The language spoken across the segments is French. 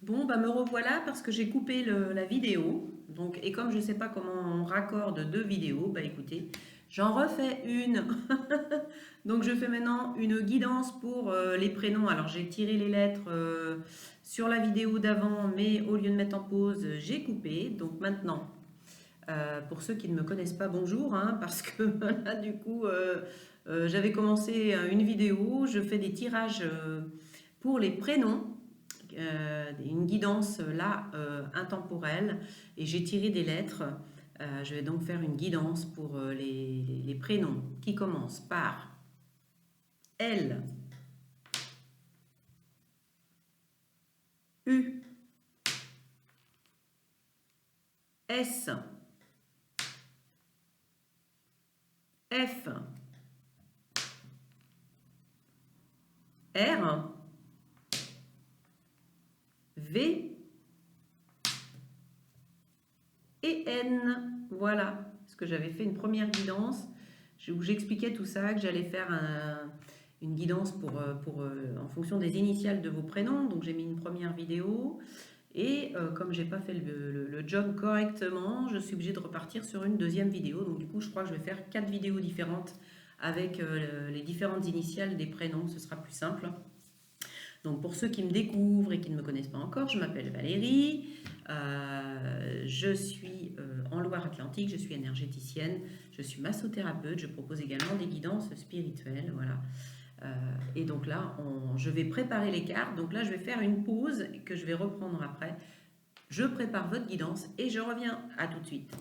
Bon, bah me revoilà parce que j'ai coupé la vidéo. Donc, et comme je ne sais pas comment on raccorde deux vidéos, bah écoutez, j'en refais une. Donc, je fais maintenant une guidance pour les prénoms. Alors, j'ai tiré les lettres sur la vidéo d'avant, mais au lieu de mettre en pause, j'ai coupé. Donc, maintenant, pour ceux qui ne me connaissent pas, bonjour, hein, parce que là, du coup, j'avais commencé une vidéo. Je fais des tirages pour les prénoms, une guidance là intemporelle, et j'ai tiré des lettres. Je vais donc faire une guidance pour les prénoms qui commencent par L, U, S, F, R, V et N. Voilà, parce que j'avais fait une première guidance où j'expliquais tout ça, que j'allais faire une guidance en fonction des initiales de vos prénoms. Donc j'ai mis une première vidéo. Et comme j'ai pas fait le job correctement, je suis obligée de repartir sur une deuxième vidéo. Donc du coup, je crois que je vais faire 4 vidéos différentes avec les différentes initiales des prénoms. Ce sera plus simple. Donc pour ceux qui me découvrent et qui ne me connaissent pas encore, je m'appelle Valérie. Je suis en Loire-Atlantique, je suis énergéticienne, je suis massothérapeute, je propose également des guidances spirituelles. Voilà. Et donc là, je vais préparer les cartes. Donc là, je vais faire une pause que je vais reprendre après. Je prépare votre guidance et je reviens. À tout de suite.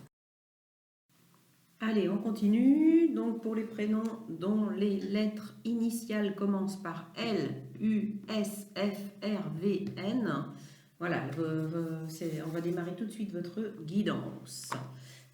Allez, on continue. Donc pour les prénoms dont les lettres initiales commencent par L, U, S, F, R, V, N. Voilà, on va démarrer tout de suite votre guidance.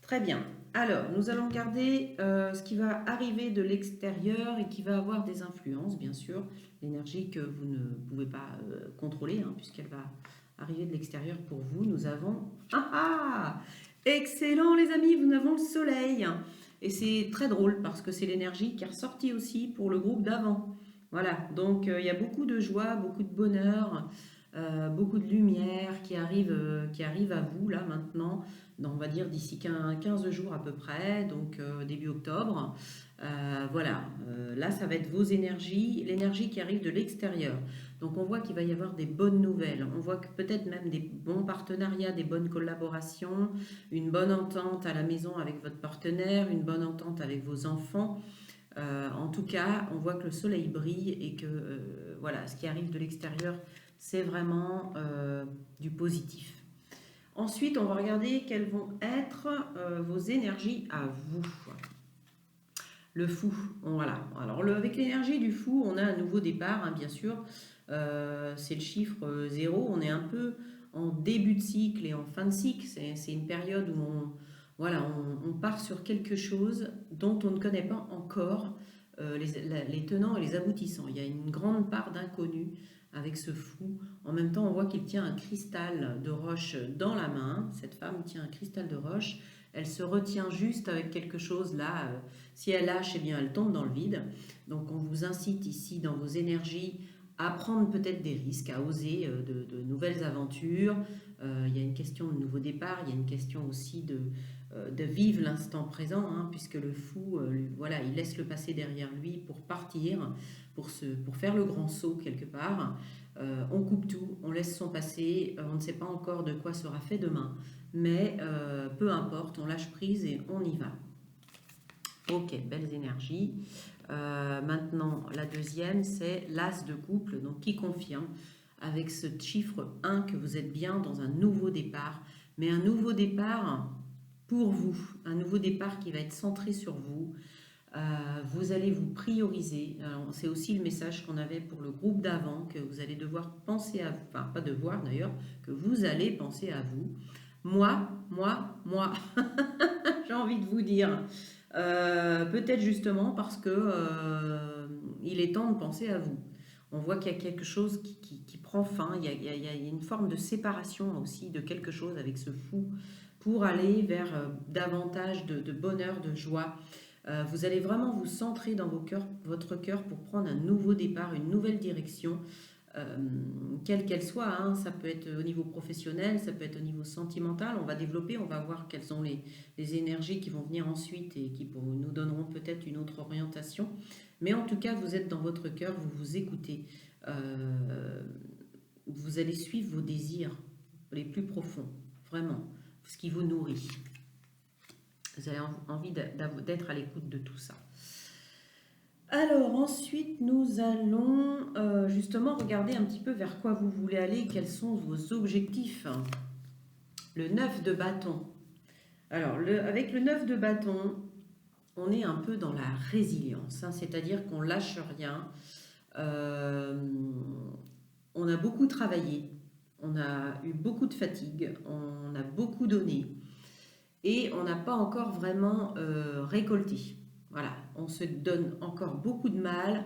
Très bien. Alors, nous allons regarder ce qui va arriver de l'extérieur et qui va avoir des influences, bien sûr. L'énergie que vous ne pouvez pas contrôler, hein, puisqu'elle va arriver de l'extérieur pour vous. Nous avons... Ah ah! Excellent les amis, nous avons le soleil. Et c'est très drôle parce que c'est l'énergie qui est ressortie aussi pour le groupe d'avant. Voilà, donc il y a beaucoup de joie, beaucoup de bonheur, beaucoup de lumière qui arrive à vous là maintenant, on va dire d'ici 15 jours à peu près, donc début octobre. Voilà, là ça va être vos énergies, l'énergie qui arrive de l'extérieur. Donc on voit qu'il va y avoir des bonnes nouvelles, on voit que peut-être même des bons partenariats, des bonnes collaborations, une bonne entente à la maison avec votre partenaire, une bonne entente avec vos enfants. En tout cas, on voit que le soleil brille et que voilà, ce qui arrive de l'extérieur, c'est vraiment du positif. Ensuite, on va regarder quelles vont être vos énergies à vous. Le fou, voilà. Alors avec l'énergie du fou, on a un nouveau départ, hein, bien sûr. C'est le chiffre 0. On est un peu en début de cycle et en fin de cycle. C'est une période où voilà, on part sur quelque chose dont on ne connaît pas encore les tenants et les aboutissants. Il y a une grande part d'inconnu avec ce fou. En même temps, on voit qu'il tient un cristal de roche dans la main. Cette femme tient un cristal de roche. Elle se retient juste avec quelque chose là. Si elle lâche, eh bien, elle tombe dans le vide. Donc, on vous incite ici dans vos énergies à prendre peut-être des risques, à oser de nouvelles aventures. Il y a une question de nouveau départ, il y a une question aussi de vivre l'instant présent, hein, puisque le fou, voilà, il laisse le passé derrière lui pour partir, pour faire le grand saut quelque part. On coupe tout, on laisse son passé, on ne sait pas encore de quoi sera fait demain, mais peu importe, on lâche prise et on y va. Ok, belles énergies. Maintenant, la deuxième, c'est l'as de couple, donc qui confirme avec ce chiffre 1 que vous êtes bien dans un nouveau départ, mais un nouveau départ pour vous, un nouveau départ qui va être centré sur vous. Vous allez vous prioriser. C'est aussi le message qu'on avait pour le groupe d'avant, que vous allez devoir penser à vous, enfin pas devoir d'ailleurs, que vous allez penser à vous. Moi, j'ai envie de vous dire. Peut-être justement parce que il est temps de penser à vous. On voit qu'il y a quelque chose qui prend fin, il y a une forme de séparation aussi de quelque chose avec ce fou pour aller vers davantage de bonheur, de joie. Vous allez vraiment vous centrer dans votre cœur pour prendre un nouveau départ, une nouvelle direction. quelle qu'elle soit, hein. Ça peut être au niveau professionnel, ça peut être au niveau sentimental. On va développer, on va voir quelles sont les énergies qui vont venir ensuite et qui nous donneront peut-être une autre orientation. Mais en tout cas, vous êtes dans votre cœur, vous vous écoutez. Euh, vous allez suivre vos désirs les plus profonds, vraiment, ce qui vous nourrit. Vous avez envie d'être à l'écoute de tout ça. Alors ensuite, nous allons justement regarder un petit peu vers quoi vous voulez aller, quels sont vos objectifs. Le 9 de bâton. Alors, avec le 9 de bâton, on est un peu dans la résilience, hein, c'est-à-dire qu'on lâche rien. On a beaucoup travaillé, on a eu beaucoup de fatigue, on a beaucoup donné et on n'a pas encore vraiment récolté. Voilà, on se donne encore beaucoup de mal,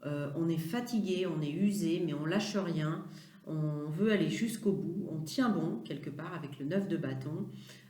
on est fatigué, on est usé, mais on lâche rien, on veut aller jusqu'au bout, on tient bon quelque part avec le 9 de bâton.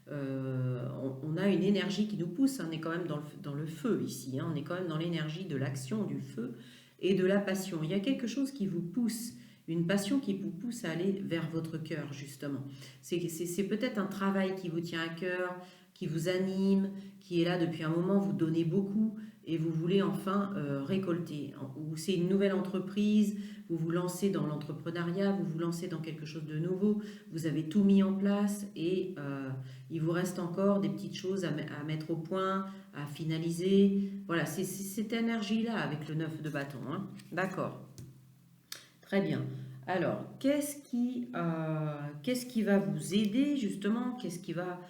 On a une énergie qui nous pousse, hein, on est quand même dans le feu ici, hein, on est quand même dans l'énergie de l'action, du feu et de la passion. Il y a quelque chose qui vous pousse, une passion qui vous pousse à aller vers votre cœur justement. C'est peut-être un travail qui vous tient à cœur, qui vous anime, qui est là depuis un moment, vous donnez beaucoup et vous voulez enfin récolter. Ou c'est une nouvelle entreprise, vous vous lancez dans l'entrepreneuriat, vous vous lancez dans quelque chose de nouveau, vous avez tout mis en place et il vous reste encore des petites choses à mettre au point, à finaliser. Voilà, c'est cette énergie-là avec le 9 de bâton, hein. D'accord. Très bien. Alors, qu'est-ce qui va vous aider justement? Qu'est-ce qui va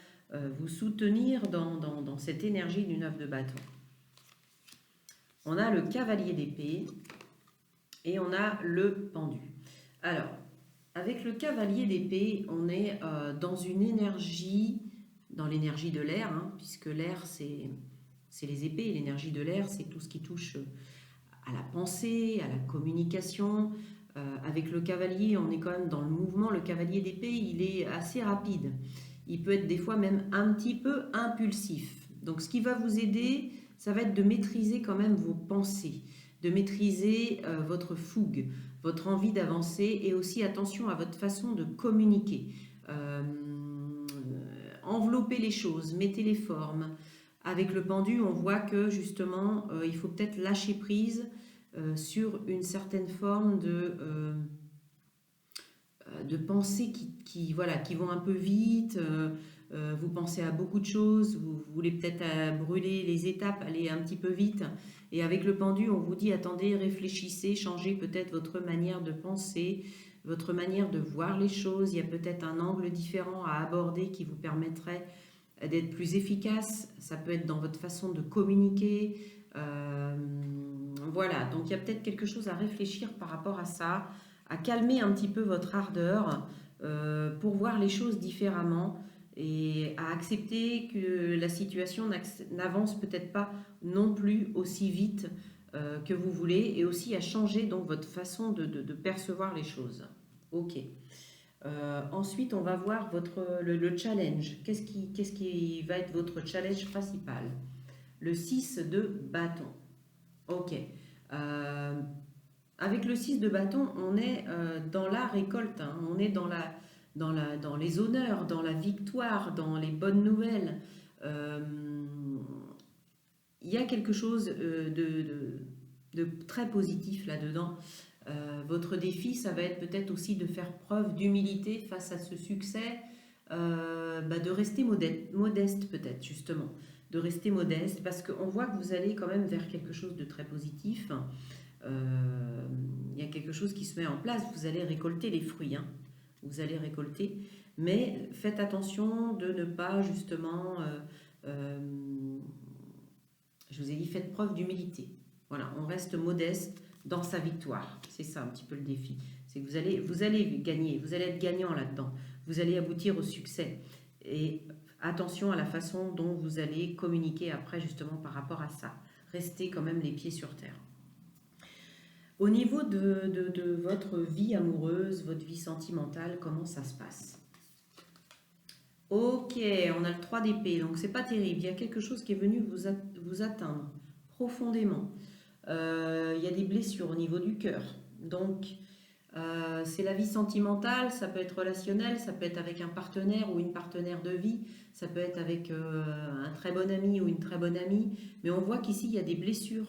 vous soutenir dans cette énergie du 9 de bâton? On a le cavalier d'épée et on a le pendu. Alors, avec le cavalier d'épée, on est dans une énergie, dans l'énergie de l'air, hein, puisque l'air, c'est les épées, l'énergie de l'air, c'est tout ce qui touche à la pensée, à la communication. Avec le cavalier, on est quand même dans le mouvement. Le cavalier d'épée, il est assez rapide. Il peut être des fois même un petit peu impulsif. Donc ce qui va vous aider, ça va être de maîtriser quand même vos pensées, de maîtriser votre fougue, votre envie d'avancer et aussi attention à votre façon de communiquer. Enveloppez les choses, mettez les formes. Avec le pendu, on voit que justement, il faut peut-être lâcher prise sur une certaine forme de pensées qui vont un peu vite. Vous pensez à beaucoup de choses, vous voulez peut-être brûler les étapes, aller un petit peu vite. Et avec le pendu, on vous dit attendez, réfléchissez, changez peut-être votre manière de penser, votre manière de voir les choses. Il y a peut-être un angle différent à aborder qui vous permettrait d'être plus efficace. Ça peut être dans votre façon de communiquer. Voilà, donc il y a peut-être quelque chose à réfléchir par rapport à ça, à calmer un petit peu votre ardeur pour voir les choses différemment et à accepter que la situation n'avance peut-être pas non plus aussi vite que vous voulez et aussi à changer donc votre façon de percevoir les choses. Ok. Ensuite, on va voir le challenge. Qu'est-ce qui va être votre challenge principal? Le 6 de bâton. Ok. Avec le 6 de bâton, on est dans la récolte, hein. On est dans les honneurs, dans la victoire, dans les bonnes nouvelles. Il y a quelque chose de très positif là-dedans. Votre défi, ça va être peut-être aussi de faire preuve d'humilité face à ce succès, de rester modeste peut-être justement, de rester modeste parce qu'on voit que vous allez quand même vers quelque chose de très positif. Il y a quelque chose qui se met en place, vous allez récolter les fruits, hein. Vous allez récolter, mais faites attention de ne pas justement, je vous ai dit, faites preuve d'humilité. Voilà, on reste modeste dans sa victoire. C'est ça un petit peu le défi. C'est que vous allez gagner, vous allez être gagnant là-dedans. Vous allez aboutir au succès. Et attention à la façon dont vous allez communiquer après justement par rapport à ça. Restez quand même les pieds sur terre. Au niveau de votre vie amoureuse, votre vie sentimentale, comment ça se passe? Ok, on a le 3 d'épée, donc c'est pas terrible. Il y a quelque chose qui est venu vous atteindre profondément. Il y a des blessures au niveau du cœur. Donc, C'est la vie sentimentale, ça peut être relationnel, ça peut être avec un partenaire ou une partenaire de vie, ça peut être avec un très bon ami ou une très bonne amie, mais on voit qu'ici il y a des blessures.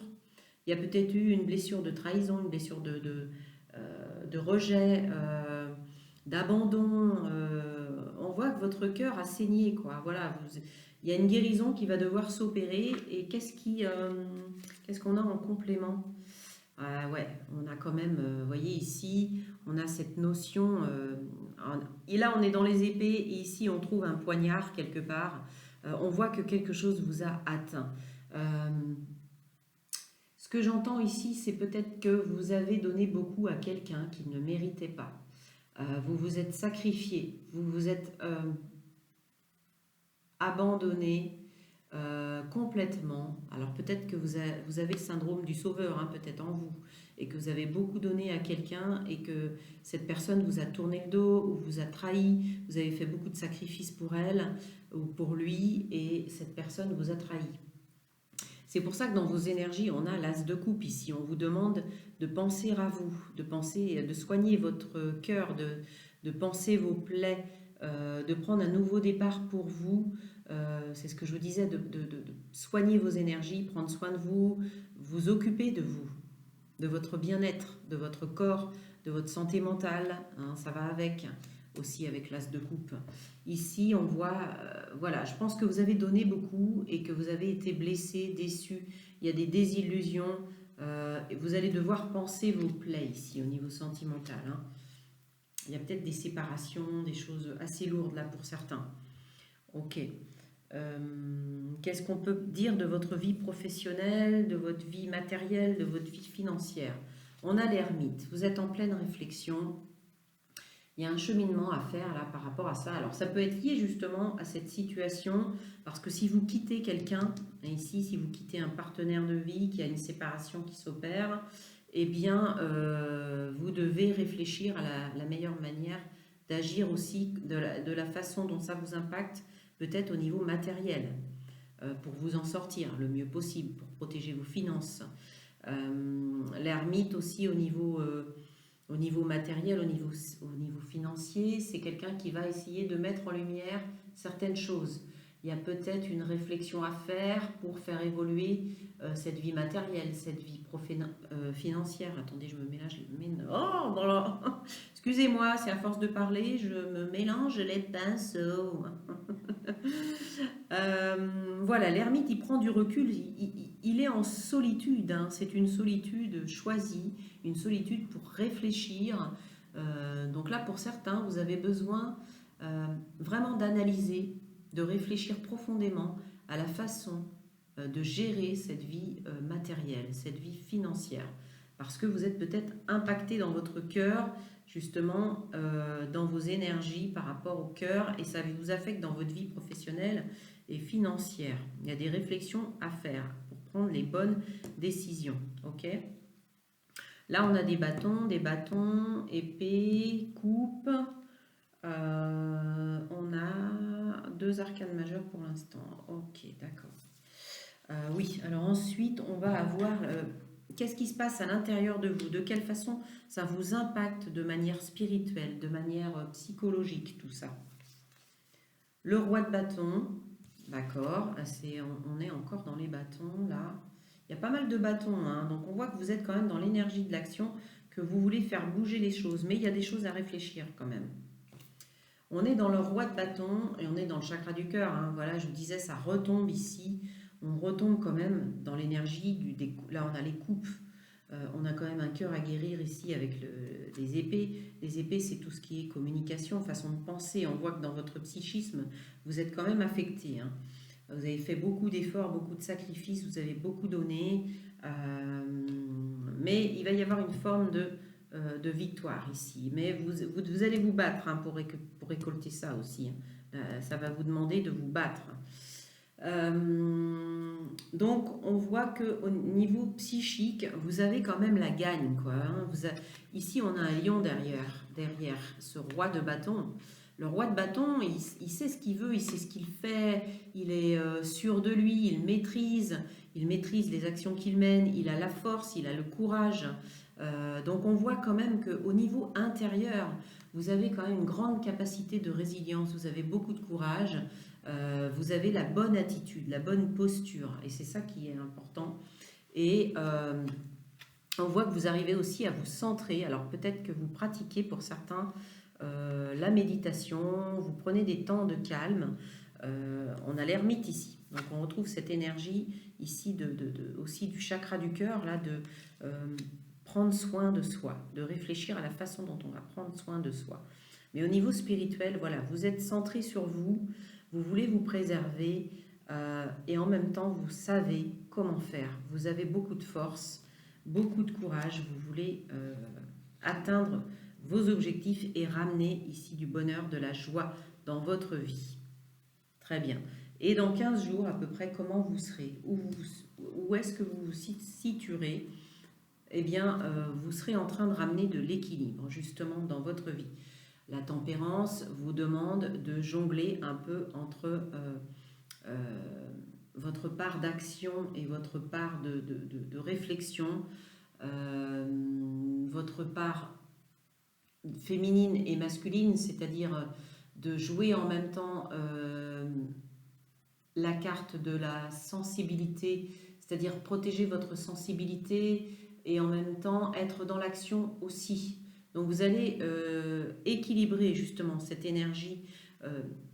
Il y a peut-être eu une blessure de trahison, une blessure de rejet, d'abandon. On voit que votre cœur a saigné, quoi. Voilà, il y a une guérison qui va devoir s'opérer. Et qu'est-ce qu'on a en complément? Ouais, on a quand même, vous voyez ici, on a cette notion. Et là, on est dans les épées, et ici, on trouve un poignard quelque part. On voit que quelque chose vous a atteint. Euh, Ce que j'entends ici, c'est peut-être que vous avez donné beaucoup à quelqu'un qui ne méritait pas. Vous vous êtes sacrifié, vous vous êtes abandonné complètement. Alors peut-être que vous avez le syndrome du sauveur, hein, peut-être en vous, et que vous avez beaucoup donné à quelqu'un et que cette personne vous a tourné le dos ou vous a trahi, vous avez fait beaucoup de sacrifices pour elle ou pour lui et cette personne vous a trahi. C'est pour ça que dans vos énergies, on a l'as de coupe ici. On vous demande de penser à vous, de penser, de soigner votre cœur, de penser vos plaies, de prendre un nouveau départ pour vous. C'est ce que je vous disais, de soigner vos énergies, prendre soin de vous, vous occuper de vous, de votre bien-être, de votre corps, de votre santé mentale. Hein, ça va avec, aussi avec l'as de coupe. Ici, on voit, voilà, je pense que vous avez donné beaucoup et que vous avez été blessé, déçu. Il y a des désillusions. Et vous allez devoir penser vos plaies ici au niveau sentimental. Hein. Il y a peut-être des séparations, des choses assez lourdes là pour certains. Ok. Qu'est-ce qu'on peut dire de votre vie professionnelle, de votre vie matérielle, de votre vie financière? On a l'ermite. Vous êtes en pleine réflexion. Il y a un cheminement à faire là par rapport à ça. Alors ça peut être lié justement à cette situation parce que si vous quittez quelqu'un, ici si vous quittez un partenaire de vie, qui a une séparation qui s'opère, eh bien vous devez réfléchir à la meilleure manière d'agir aussi de la façon dont ça vous impacte, peut-être au niveau matériel, pour vous en sortir le mieux possible, pour protéger vos finances. L'ermite aussi au niveau matériel, au niveau financier, c'est quelqu'un qui va essayer de mettre en lumière certaines choses. Il y a peut-être une réflexion à faire pour faire évoluer cette vie matérielle, cette vie financière. Attendez, je me mélange. Oh, voilà. Excusez-moi, c'est à force de parler, je me mélange les pinceaux. Voilà, l'ermite, il prend du recul, il est en solitude, hein. C'est une solitude choisie, une solitude pour réfléchir. Donc là, pour certains, vous avez besoin vraiment d'analyser, de réfléchir profondément à la façon de gérer cette vie matérielle, cette vie financière. Parce que vous êtes peut-être impacté dans votre cœur, justement, dans vos énergies par rapport au cœur, et ça vous affecte dans votre vie professionnelle et financière. Il y a des réflexions à faire pour prendre les bonnes décisions. Ok ? Là, on a des bâtons, épée, coupe. On a 2 arcanes majeures pour l'instant. Ok, d'accord. Oui, alors ensuite, on va avoir qu'est-ce qui se passe à l'intérieur de vous, de quelle façon ça vous impacte de manière spirituelle, de manière psychologique, tout ça. Le roi de bâton, d'accord, on est encore dans les bâtons, là. Il y a pas mal de bâtons, hein, donc on voit que vous êtes quand même dans l'énergie de l'action, que vous voulez faire bouger les choses, mais il y a des choses à réfléchir quand même. On est dans le roi de bâton et on est dans le chakra du cœur. Hein. Voilà, je vous disais, ça retombe ici. On retombe quand même dans l'énergie là, on a les coupes. On a quand même un cœur à guérir ici avec les épées. Les épées, c'est tout ce qui est communication, façon de penser. On voit que dans votre psychisme, vous êtes quand même affecté. Hein. Vous avez fait beaucoup d'efforts, beaucoup de sacrifices, vous avez beaucoup donné. Mais il va y avoir une forme de victoire ici. Mais vous allez vous battre, hein, pour récolter ça aussi. Ça va vous demander de vous battre. Donc on voit qu'au niveau psychique, vous avez quand même la gagne, quoi, hein. Ici, on a un lion derrière ce roi de bâton. Le roi de bâton, il sait ce qu'il veut, il sait ce qu'il fait, il est sûr de lui, il maîtrise les actions qu'il mène, il a la force, il a le courage. Donc on voit quand même qu'au niveau intérieur, vous avez quand même une grande capacité de résilience, vous avez beaucoup de courage, vous avez la bonne attitude, la bonne posture, et c'est ça qui est important. Et on voit que vous arrivez aussi à vous centrer. Alors peut-être que vous pratiquez pour certains la méditation, vous prenez des temps de calme. On a l'ermite ici, donc on retrouve cette énergie ici aussi du chakra du cœur, là, de prendre soin de soi, de réfléchir à la façon dont on va prendre soin de soi. Mais au niveau spirituel, voilà, vous êtes centré sur vous, vous voulez vous préserver et en même temps vous savez comment faire. Vous avez beaucoup de force, beaucoup de courage, vous voulez atteindre vos objectifs et ramener ici du bonheur, de la joie dans votre vie. Très bien. Et dans 15 jours à peu près, comment vous serez? Où est-ce que vous vous situerez? Eh bien, vous serez en train de ramener de l'équilibre justement dans votre vie. La tempérance vous demande de jongler un peu entre votre part d'action et votre part de réflexion, votre part féminine et masculine, c'est-à-dire de jouer en même temps la carte de la sensibilité, c'est-à-dire protéger votre sensibilité et en même temps être dans l'action aussi. Donc vous allez équilibrer justement cette énergie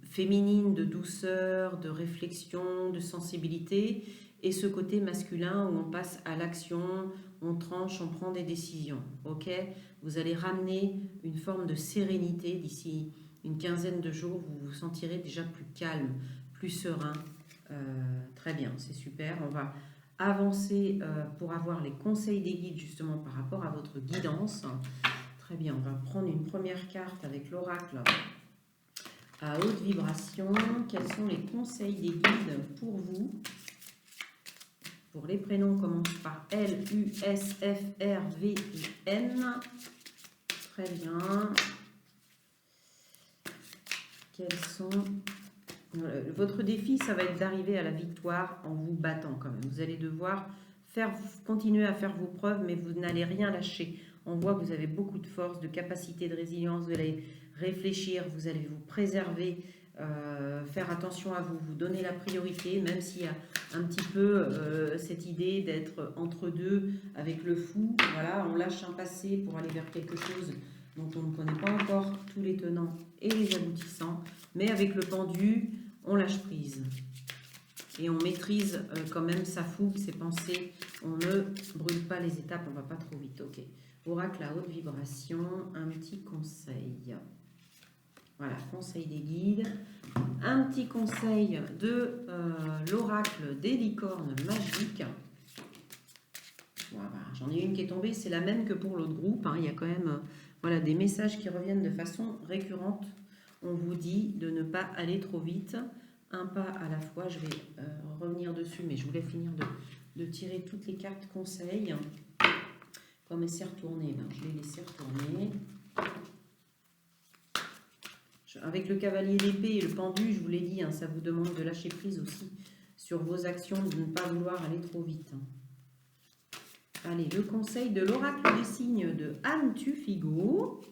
féminine de douceur, de réflexion, de sensibilité et ce côté masculin où on passe à l'action, on tranche, on prend des décisions. Ok, vous allez ramener une forme de sérénité d'ici une quinzaine de jours, vous vous sentirez déjà plus calme, plus serein. Très bien, c'est super. On va avancer pour avoir les conseils des guides justement par rapport à votre guidance. Très bien, on va prendre une première carte avec l'oracle à haute vibration. Quels sont les conseils des guides pour vous? Pour les prénoms, on commence par L, U, S, F, R, V, I, N. Très bien. Quels sont... Votre défi, ça va être d'arriver à la victoire en vous battant quand même. Vous allez devoir continuer à faire vos preuves, mais vous n'allez rien lâcher. On voit que vous avez beaucoup de force, de capacité de résilience, vous allez réfléchir, vous allez vous préserver, faire attention à vous, vous donner la priorité, même s'il y a un petit peu cette idée d'être entre deux avec le fou. Voilà, on lâche un passé pour aller vers quelque chose dont on ne connaît pas encore tous les tenants et les aboutissants, mais avec le pendu, on lâche prise. Et on maîtrise quand même sa fougue, ses pensées. On ne brûle pas les étapes, on ne va pas trop vite. Ok. Oracle à haute vibration, un petit conseil. Voilà, conseil des guides. Un petit conseil de l'oracle des licornes magiques. Voilà, j'en ai une qui est tombée, c'est la même que pour l'autre groupe. Hein. Il y a quand même voilà, des messages qui reviennent de façon récurrente. On vous dit de ne pas aller trop vite, un pas à la fois. Je vais revenir dessus, mais je voulais finir de tirer toutes les cartes conseils. Comme elle s'est retournée, ben, je l'ai laissé retourner. Avec le cavalier d'épée et le pendu, je vous l'ai dit, hein, ça vous demande de lâcher prise aussi sur vos actions, de ne pas vouloir aller trop vite. Allez, le conseil de l'oracle des signes de Anne Tufigo.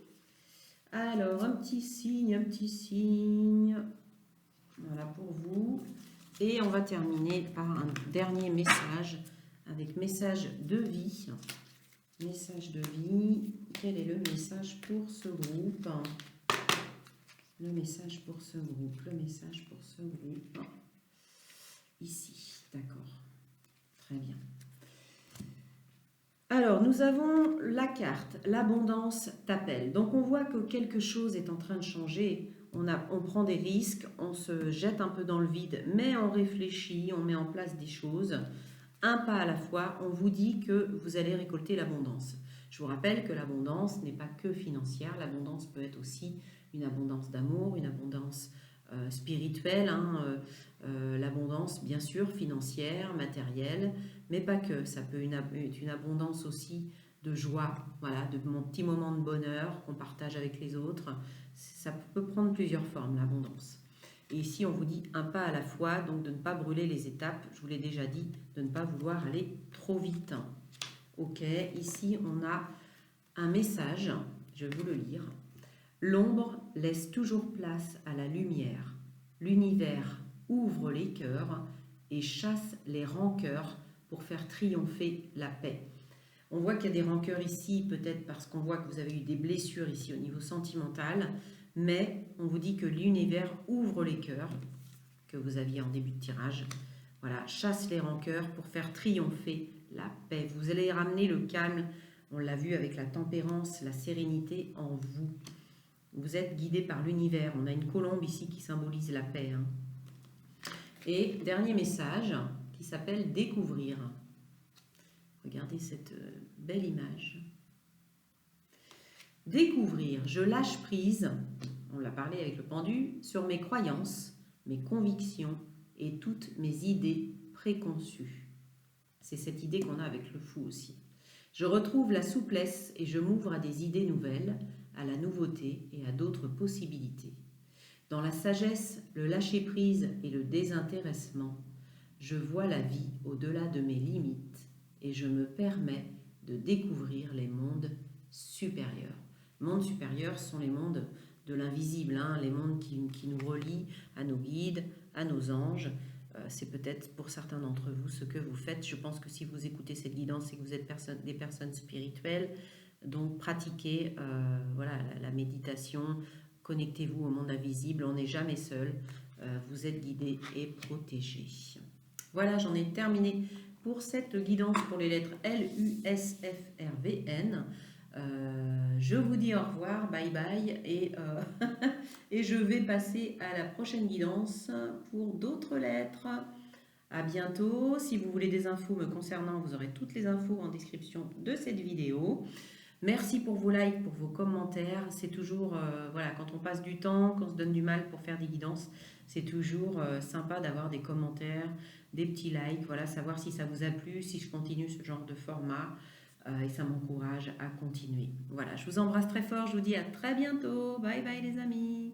Alors, un petit signe. Voilà pour vous. Et on va terminer par un dernier message avec message de vie. Message de vie. Quel est le message pour ce groupe? Le message pour ce groupe. Le message pour ce groupe. Ici, d'accord. Très bien. Alors, nous avons la carte, l'abondance t'appelle. Donc, on voit que quelque chose est en train de changer. On prend des risques, on se jette un peu dans le vide, mais on réfléchit, on met en place des choses. Un pas à la fois, on vous dit que vous allez récolter l'abondance. Je vous rappelle que l'abondance n'est pas que financière. L'abondance peut être aussi une abondance d'amour, une abondance spirituelle, hein, l'abondance bien sûr financière, matérielle, mais pas que. Ça peut être une abondance aussi de joie, voilà, de mon petit moment de bonheur qu'on partage avec les autres. Ça peut prendre plusieurs formes, l'abondance. Et ici, on vous dit un pas à la fois, donc de ne pas brûler les étapes. Je vous l'ai déjà dit, de ne pas vouloir aller trop vite. Ok, ici, on a Un message, je vais vous le lire. L'ombre laisse toujours place à la lumière. L'univers ouvre les cœurs et chasse les rancœurs pour faire triompher la paix. On voit qu'il y a des rancœurs ici, peut-être parce qu'on voit que vous avez eu des blessures ici au niveau sentimental, mais on vous dit que l'univers ouvre les cœurs, que vous aviez en début de tirage. Voilà, chasse les rancœurs pour faire triompher la paix. Vous allez ramener le calme, on l'a vu avec la tempérance, la sérénité en vous. Vous êtes guidé par l'univers. On a une colombe ici qui symbolise la paix. Hein. Et dernier message qui s'appelle découvrir. Regardez cette belle image. Découvrir, je lâche prise, on l'a parlé avec le pendu, sur mes croyances, mes convictions et toutes mes idées préconçues. C'est cette idée qu'on a avec le fou aussi. Je retrouve la souplesse et je m'ouvre à des idées nouvelles, à la nouveauté et à d'autres possibilités. Dans la sagesse, le lâcher-prise et le désintéressement, je vois la vie au-delà de mes limites et je me permets de découvrir les mondes supérieurs. Les mondes supérieurs sont les mondes de l'invisible, hein, les mondes qui nous relient à nos guides, à nos anges. C'est peut-être pour certains d'entre vous ce que vous faites. Je pense que si vous écoutez cette guidance, c'est que vous êtes des personnes spirituelles. Donc pratiquez voilà, la méditation, connectez-vous au monde invisible, on n'est jamais seul. Vous êtes guidé et protégé. Voilà, j'en ai terminé pour cette guidance pour les lettres L, U, S, F, R, V, N. Je vous dis au revoir, bye bye, et je vais passer à la prochaine guidance pour d'autres lettres. À bientôt. Si vous voulez des infos me concernant, vous aurez toutes les infos en description de cette vidéo. Merci pour vos likes, pour vos commentaires. C'est toujours, voilà, quand on passe du temps, qu'on se donne du mal pour faire des guidances, c'est toujours sympa d'avoir des commentaires, des petits likes, voilà, savoir si ça vous a plu, si je continue ce genre de format. Et ça m'encourage à continuer. Voilà, je vous embrasse très fort, je vous dis à très bientôt. Bye bye les amis.